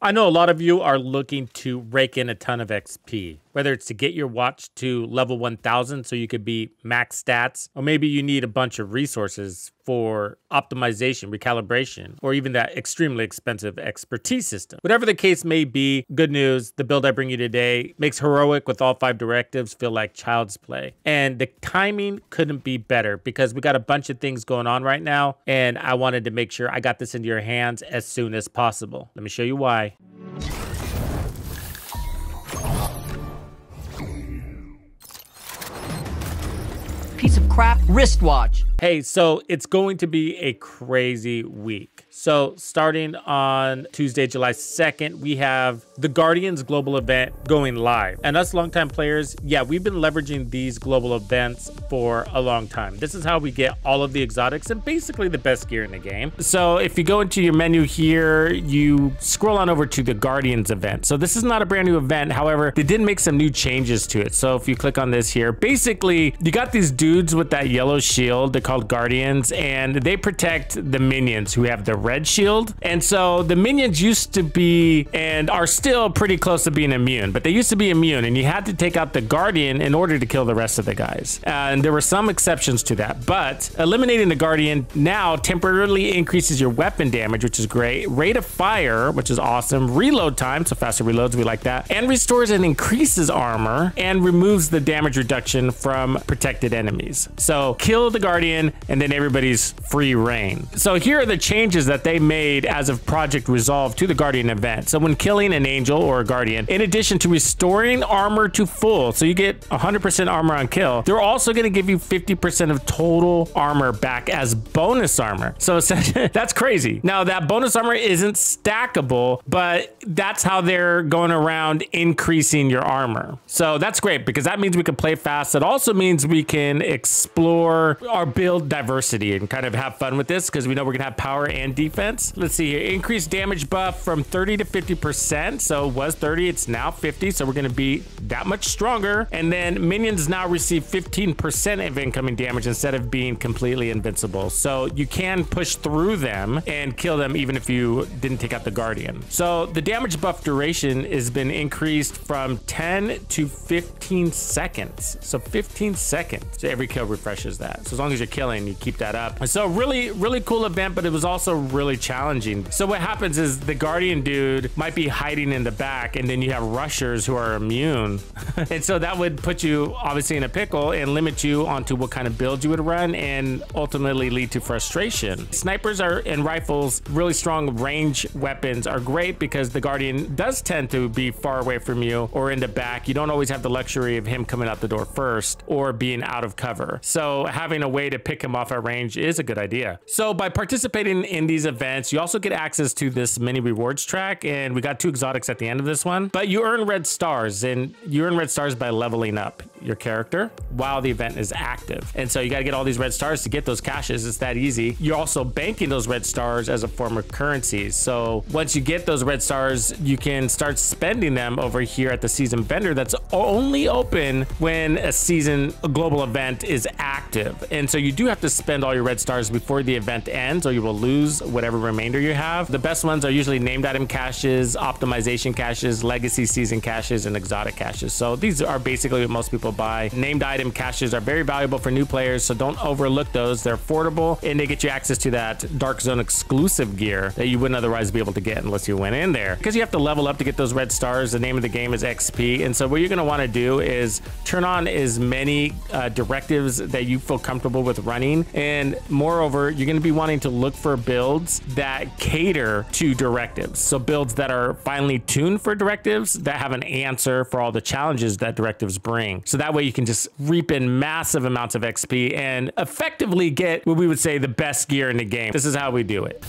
I know a lot of you are looking to rake in a ton of XP, whether it's to get your watch to level 1000 so you could be max stats, or maybe you need a bunch of resources for optimization, recalibration, or even that extremely expensive expertise system. Whatever the case may be, good news, the build I bring you today makes heroic with all 5 directives feel like child's play. And the timing couldn't be better because we got a bunch of things going on right now, and I wanted to make sure I got this into your hands as soon as possible. Let me show you why. Piece of crap wristwatch. Hey, so it's going to be a crazy week. So starting on Tuesday, July 2nd, we have the Guardians global event going live. And us longtime players, yeah, we've been leveraging these global events for a long time. This is how we get all of the exotics and basically the best gear in the game. So if you go into your menu here, you scroll on over to the Guardians event. So this is not a brand new event. However, they did make some new changes to it. So if you click on this here, basically you got these dudes with that yellow shield. They're called Guardians, and they protect the minions who have the red shield. And so the minions used to be and are still pretty close to being immune, but they used to be immune, and you had to take out the Guardian in order to kill the rest of the guys. And there were some exceptions to that, but eliminating the Guardian now temporarily increases your weapon damage, which is great, rate of fire, which is awesome, reload time, so faster reloads, we like that, and restores and increases armor and removes the damage reduction from protected enemies. So kill the Guardian and then everybody's free reign. So here are the changes that they made as of Project Resolve to the Guardian event. So when killing an angel or a Guardian, in addition to restoring armor to full, so you get 100% armor on kill, they're also going to give you 50% of total armor back as bonus armor. So that's crazy. Now that bonus armor isn't stackable, but that's how they're going around increasing your armor. So that's great because that means we can play fast. It also means we can explore our build diversity and kind of have fun with this because we know we're gonna have power and defense. Let's see here, increased damage buff from 30 to 50%. So it was 30, it's now 50. So we're gonna be that much stronger. And then minions now receive 15% of incoming damage instead of being completely invincible. So you can push through them and kill them even if you didn't take out the Guardian. So the damage buff duration has been increased from 10 to 15 seconds. So 15 seconds. So every kill refreshes that. So as long as you're killing, you keep that up. So really cool event, but it was also really challenging. So what happens is the Guardian dude might be hiding in the back, and then you have rushers who are immune. And so that would put you obviously in a pickle and limit you onto what kind of build you would run and ultimately lead to frustration. Snipers and rifles, really strong range weapons, are great because the Guardian does tend to be far away from you or in the back. You don't always have the luxury of him coming out the door first or being out of cover. So having a way to pick him off at range is a good idea. So by participating in these events, you also get access to this mini rewards track, and we got 2 exotics at the end of this one, but you earn red stars, and you earn red stars by leveling up your character while the event is active. And so you got to get all these red stars to get those caches. It's that easy. You're also banking those red stars as a form of currency. So once you get those red stars, you can start spending them over here at the season vendor that's only open when a global event is active. And so you do have to spend all your red stars before the event ends, or you will lose whatever remainder you have. The best ones are usually named item caches, optimization caches, legacy season caches, and exotic caches. So these are basically what most people buy. Named item caches are very valuable for new players, so don't overlook those. They're affordable, and they get you access to that Dark Zone exclusive gear that you wouldn't otherwise be able to get unless you went in there. Because you have to level up to get those red stars. The name of the game is XP, and so what you're going to want to do is turn on as many directives that you feel comfortable with running, and moreover, you're going to be wanting to look for builds that cater to directives. So builds that are finely tuned for directives, that have an answer for all the challenges that directives bring. So that way you can just reap in massive amounts of XP and effectively get what we would say the best gear in the game. This is how we do it.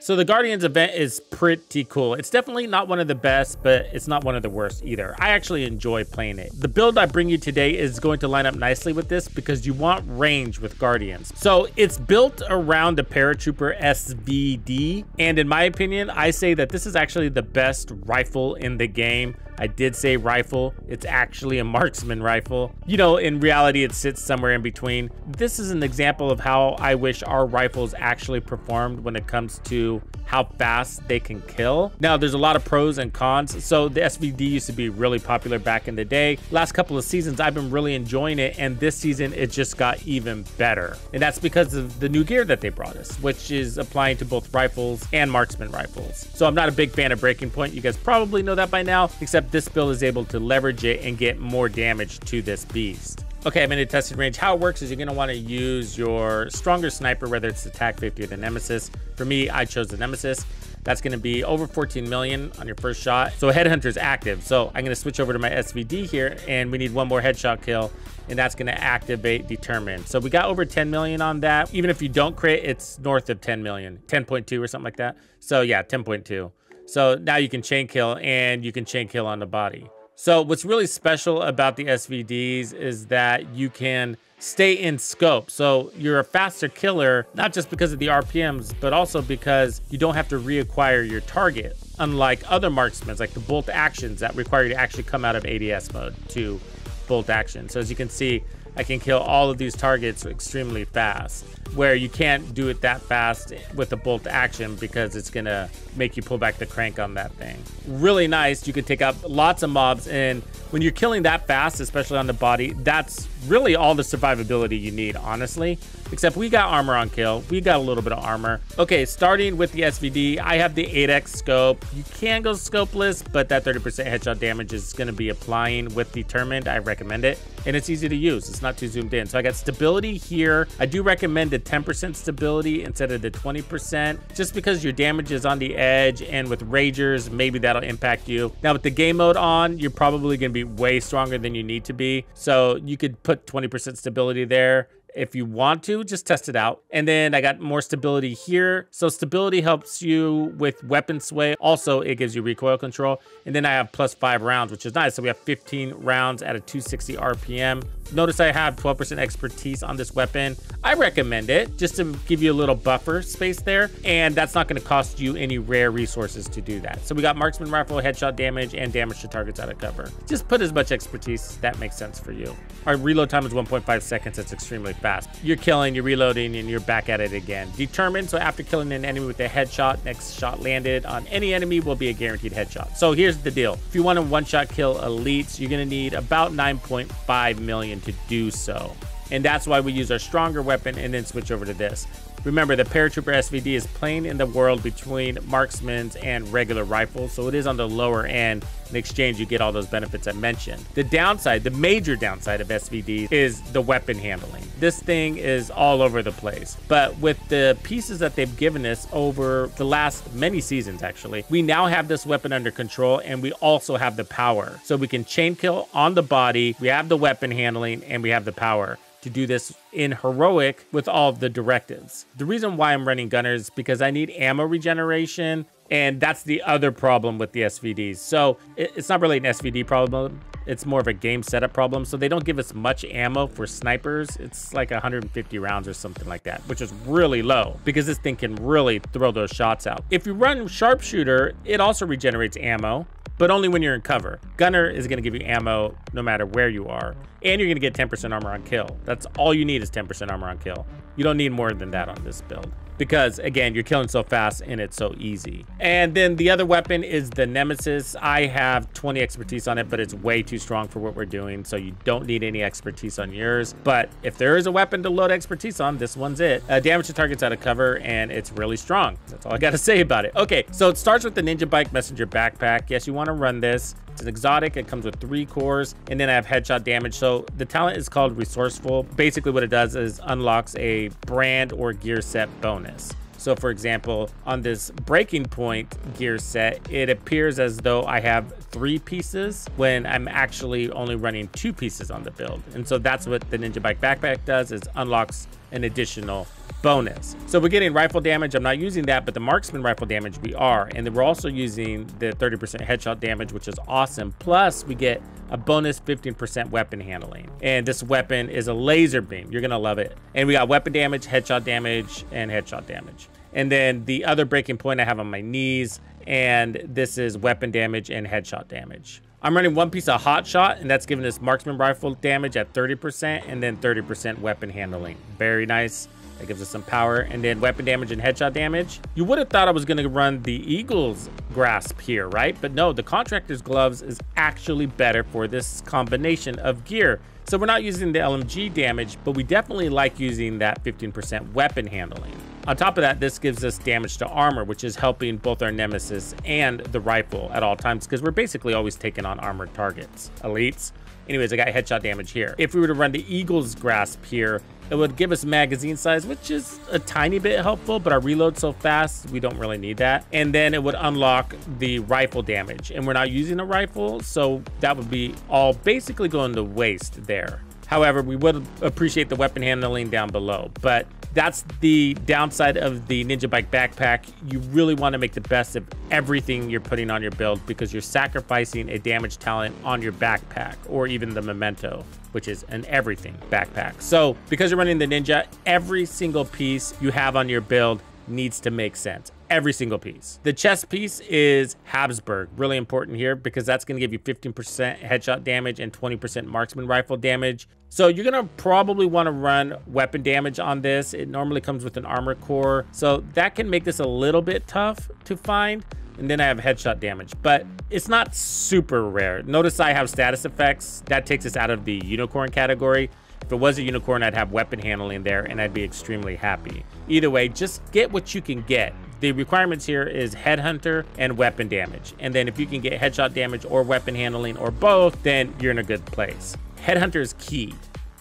So the Guardians event is pretty cool. It's definitely not one of the best, but it's not one of the worst either. I actually enjoy playing it. The build I bring you today is going to line up nicely with this because you want range with Guardians. So it's built around the Paratrooper SVD. And in my opinion, I say that this is actually the best rifle in the game. I did say rifle. It's actually a marksman rifle. You know, in reality, it sits somewhere in between. This is an example of how I wish our rifles actually performed when it comes to how fast they can kill. Now, there's a lot of pros and cons. So the SVD used to be really popular back in the day. Last couple of seasons, I've been really enjoying it. And this season, it just got even better. And that's because of the new gear that they brought us, which is applying to both rifles and marksman rifles. So I'm not a big fan of Breaking Point. You guys probably know that by now, except this build is able to leverage it and get more damage to this beast. Okay, I'm in a tested range. How it works is you're going to want to use your stronger sniper, whether it's the TAC 50 or the Nemesis. For me, I chose the Nemesis. That's going to be over 14 million on your first shot. So Headhunter is active. So I'm going to switch over to my SVD here, and we need one more headshot kill, and that's going to activate Determine. So we got over 10 million on that. Even if you don't crit, it's north of 10 million, 10.2 or something like that. So yeah, 10.2. So now you can chain kill, and you can chain kill on the body. So what's really special about the SVDs is that you can stay in scope. So you're a faster killer, not just because of the RPMs, but also because you don't have to reacquire your target. Unlike other marksmen, like the bolt actions that require you to actually come out of ADS mode to bolt action. So as you can see, I can kill all of these targets extremely fast, where you can't do it that fast with a bolt action because it's gonna make you pull back the crank on that thing. Really nice. You can take out lots of mobs, and when you're killing that fast, especially on the body, that's really all the survivability you need, honestly. Except we got armor on kill. We got a little bit of armor. Okay, starting with the SVD, I have the 8x scope. You can go scopeless, but that 30% headshot damage is gonna be applying with Determined. I recommend it, and it's easy to use. It's not too zoomed in. So I got stability here. I do recommend the 10% stability instead of the 20%, just because your damage is on the edge, and with Ragers, maybe that'll impact you. Now with the game mode on, you're probably gonna be way stronger than you need to be. So you could put 20% stability there. If you want to, just test it out. And then I got more stability here. So stability helps you with weapon sway. Also, it gives you recoil control. And then I have +5 rounds, which is nice. So we have 15 rounds at a 260 RPM. Notice I have 12% expertise on this weapon. I recommend it just to give you a little buffer space there. And that's not going to cost you any rare resources to do that. So we got marksman rifle, headshot damage, and damage to targets out of cover. Just put as much expertise that makes sense for you. Our reload time is 1.5 seconds. It's extremely fast. You're killing, you're reloading, and you're back at it again. Determined, so after killing an enemy with a headshot, next shot landed on any enemy will be a guaranteed headshot. So here's the deal. If you want to one-shot kill elites, you're going to need about 9.5 million to do so. And that's why we use our stronger weapon and then switch over to this. Remember, the Paratrooper SVD is playing in the world between marksmen and regular rifles, so it is on the lower end. In exchange, you get all those benefits I mentioned. The downside, the major downside of SVD is the weapon handling. This thing is all over the place. But with the pieces that they've given us over the last many seasons, actually, we now have this weapon under control, and we also have the power. So we can chain kill on the body, we have the weapon handling, and we have the power to do this in heroic with all of the directives. The reason why I'm running gunners is because I need ammo regeneration, and that's the other problem with the SVDs. So it's not really an SVD problem, it's more of a game setup problem. So they don't give us much ammo for snipers. It's like 150 rounds or something like that, which is really low because this thing can really throw those shots out. If you run sharpshooter, it also regenerates ammo, but only when you're in cover. Gunner is going to give you ammo no matter where you are, and you're going to get 10% armor on kill. That's all you need is 10% armor on kill. You don't need more than that on this build because, again, you're killing so fast and it's so easy. And then the other weapon is the Nemesis. I have 20 expertise on it, but it's way too strong for what we're doing, so you don't need any expertise on yours. But if there is a weapon to load expertise on, this one's it. Damage to targets out of cover, and it's really strong. That's all I got to say about it. Okay, so it starts with the Ninja Bike Messenger backpack. Yes, you want to run this. It's an exotic. It comes with 3 cores, and then I have headshot damage. So the talent is called Resourceful. Basically what it does is unlocks a brand or gear set bonus. So for example, on this Breaking Point gear set, it appears as though I have 3 pieces when I'm actually only running 2 pieces on the build. And so that's what the Ninja Bike backpack does, is unlocks an additional bonus. So we're getting rifle damage. I'm not using that, but the marksman rifle damage we are. And then we're also using the 30% headshot damage, which is awesome. Plus we get a bonus 15% weapon handling. And this weapon is a laser beam. You're gonna love it. And we got weapon damage, headshot damage, and headshot damage. And then the other breaking point I have on my knees, and this is weapon damage and headshot damage. I'm running one piece of hot shot, and that's giving us marksman rifle damage at 30% and then 30% weapon handling. Very nice. That gives us some power. And then weapon damage and headshot damage. You would have thought I was going to run the Eagle's grasp here, right? But no, the contractor's gloves is actually better for this combination of gear. So we're not using the LMG damage, but we definitely like using that 15% weapon handling. On top of that, this gives us damage to armor, which is helping both our nemesis and the rifle at all times, because we're basically always taking on armored targets. Elites. Anyways, I got headshot damage here. If we were to run the Eagle's grasp here, it would give us magazine size, which is a tiny bit helpful, but our reload so fast, we don't really need that. And then it would unlock the rifle damage. And we're not using a rifle, so that would be all basically going to waste there. However, we would appreciate the weapon handling down below, but that's the downside of the Ninja Bike backpack. You really want to make the best of everything you're putting on your build, because you're sacrificing a damage talent on your backpack, or even the memento, which is an everything backpack. So because you're running the Ninja, every single piece you have on your build needs to make sense. Every single piece. The chest piece is Habsburg, really important here, because that's going to give you 15% headshot damage and 20% marksman rifle damage. So you're going to probably want to run weapon damage on this. It normally comes with an armor core, so that can make this a little bit tough to find. And then I have headshot damage, but it's not super rare. Notice I have status effects. That takes us out of the unicorn category. If it was a unicorn, I'd have weapon handling there, and I'd be extremely happy. Either way, just get what you can get. The requirements here is headhunter and weapon damage. And then if you can get headshot damage or weapon handling or both, then you're in a good place. Headhunter is key,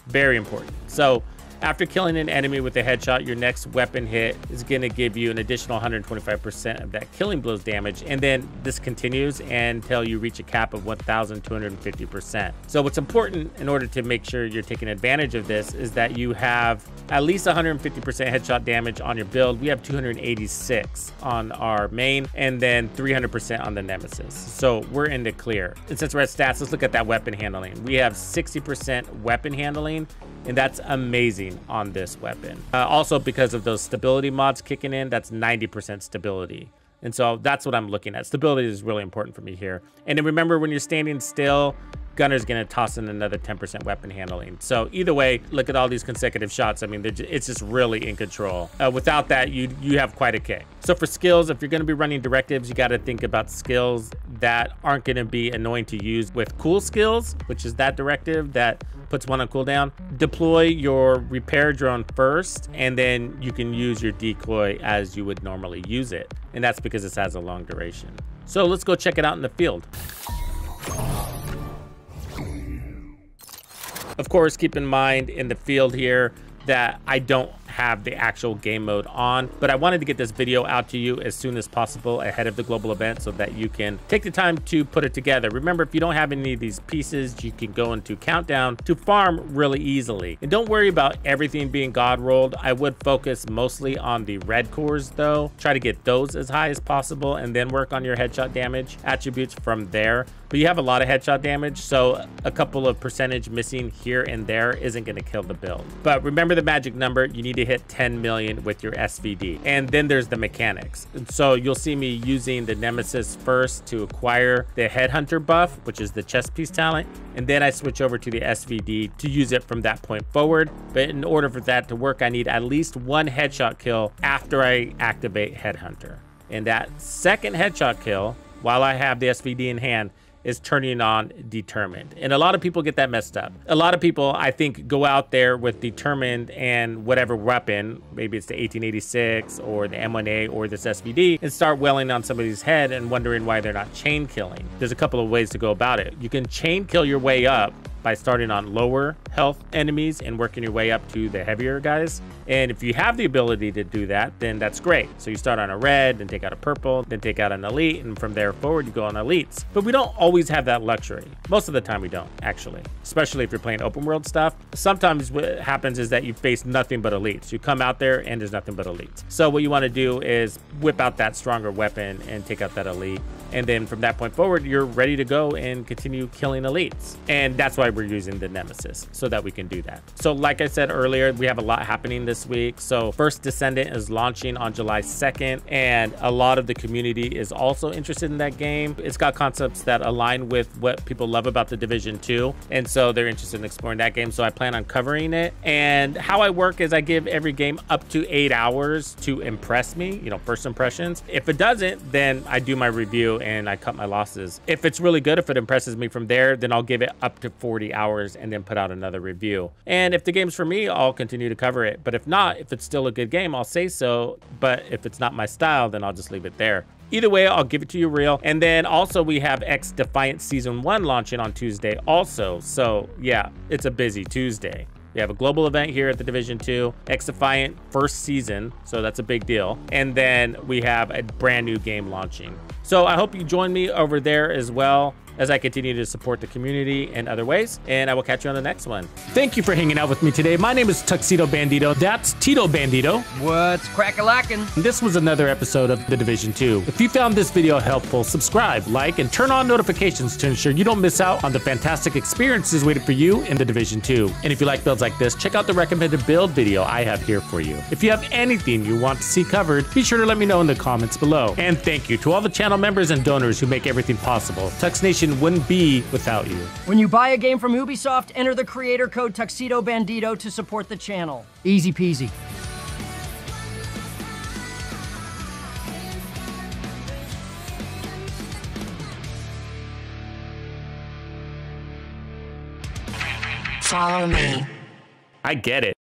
very important. So after killing an enemy with a headshot, your next weapon hit is going to give you an additional 125% of that killing blows damage. And then this continues until you reach a cap of 1,250%. So what's important in order to make sure you're taking advantage of this is that you have at least 150% headshot damage on your build. We have 286 on our main, and then 300% on the nemesis. So we're in the clear. And since we're at stats, let's look at that weapon handling. We have 60% weapon handling, and that's amazing on this weapon. Also, because of those stability mods kicking in, that's 90% stability. And so that's what I'm looking at. Stability is really important for me here. And then remember, when you're standing still, Gunner's gonna toss in another 10% weapon handling. So either way, look at all these consecutive shots. I mean, it's just really in control. Without that, you have quite a kick. So for skills, if you're gonna be running directives, you gotta think about skills that aren't gonna be annoying to use with cool skills, which is that directive that puts one on cooldown. Deploy your repair drone first, and then you can use your decoy as you would normally use it. And that's because it has a long duration. So let's go check it out in the field. Of course, keep in mind in the field here that I don't have the actual game mode on, but I wanted to get this video out to you as soon as possible ahead of the global event so that you can take the time to put it together. Remember, if you don't have any of these pieces, you can go into countdown to farm really easily. And don't worry about everything being god rolled. I would focus mostly on the red cores though. Try to get those as high as possible and then work on your headshot damage attributes from there. But you have a lot of headshot damage, so a couple of percentage missing here and there isn't going to kill the build. But remember the magic number, you need to hit 10 million with your SVD. And then there's the mechanics. And so you'll see me using the Nemesis first to acquire the Headhunter buff, which is the chest piece talent. And then I switch over to the SVD to use it from that point forward. But in order for that to work, I need at least one headshot kill after I activate Headhunter. And that second headshot kill, while I have the SVD in hand, is turning on Determined. And a lot of people get that messed up. A lot of people, I think, go out there with Determined and whatever weapon, maybe it's the 1886 or the M1A or this SVD, and start wailing on somebody's head and wondering why they're not chain killing. There's a couple of ways to go about it. You can chain kill your way up by starting on lower health enemies and working your way up to the heavier guys. And if you have the ability to do that, then that's great. So you start on a red, then take out a purple, then take out an elite, and from there forward you go on elites. But we don't always have that luxury. Most of the time we don't, actually. Especially if you're playing open world stuff. Sometimes what happens is that you face nothing but elites. You come out there and there's nothing but elites. So what you want to do is whip out that stronger weapon and take out that elite. And then from that point forward, you're ready to go and continue killing elites. And that's why we're using the Nemesis, so that we can do that. So like I said earlier, we have a lot happening this week. So First Descendant is launching on July 2nd, and a lot of the community is also interested in that game. It's got concepts that align with what people love about the Division 2, and so they're interested in exploring that game. So I plan on covering it. And how I work is I give every game up to 8 hours to impress me, you know, first impressions. If it doesn't, then I do my review and I cut my losses. If it's really good, if it impresses me from there, then I'll give it up to 40 hours and then put out another review. And if the game's for me, I'll continue to cover it. But if not, if it's still a good game, I'll say so. But if it's not my style, then I'll just leave it there. Either way, I'll give it to you real. And then also we have X Defiant Season 1 launching on Tuesday also. So yeah, it's a busy Tuesday. We have a global event here at the Division 2, X Defiant first season, so that's a big deal. And then we have a brand new game launching. So I hope you join me over there as well as I continue to support the community in other ways, and I will catch you on the next one. Thank you for hanging out with me today. My name is Tuxedo Bandido. That's Tito Bandido. What's crack-a-lackin'? This was another episode of The Division 2. If you found this video helpful, subscribe, like, and turn on notifications to ensure you don't miss out on the fantastic experiences waiting for you in The Division 2. And if you like builds like this, check out the recommended build video I have here for you. If you have anything you want to see covered, be sure to let me know in the comments below. And thank you to all the channel members and donors who make everything possible. Tux Nation wouldn't be without you. When you buy a game from Ubisoft, enter the creator code Tuxedo Bandido to support the channel. Easy peasy. Follow me. I get it.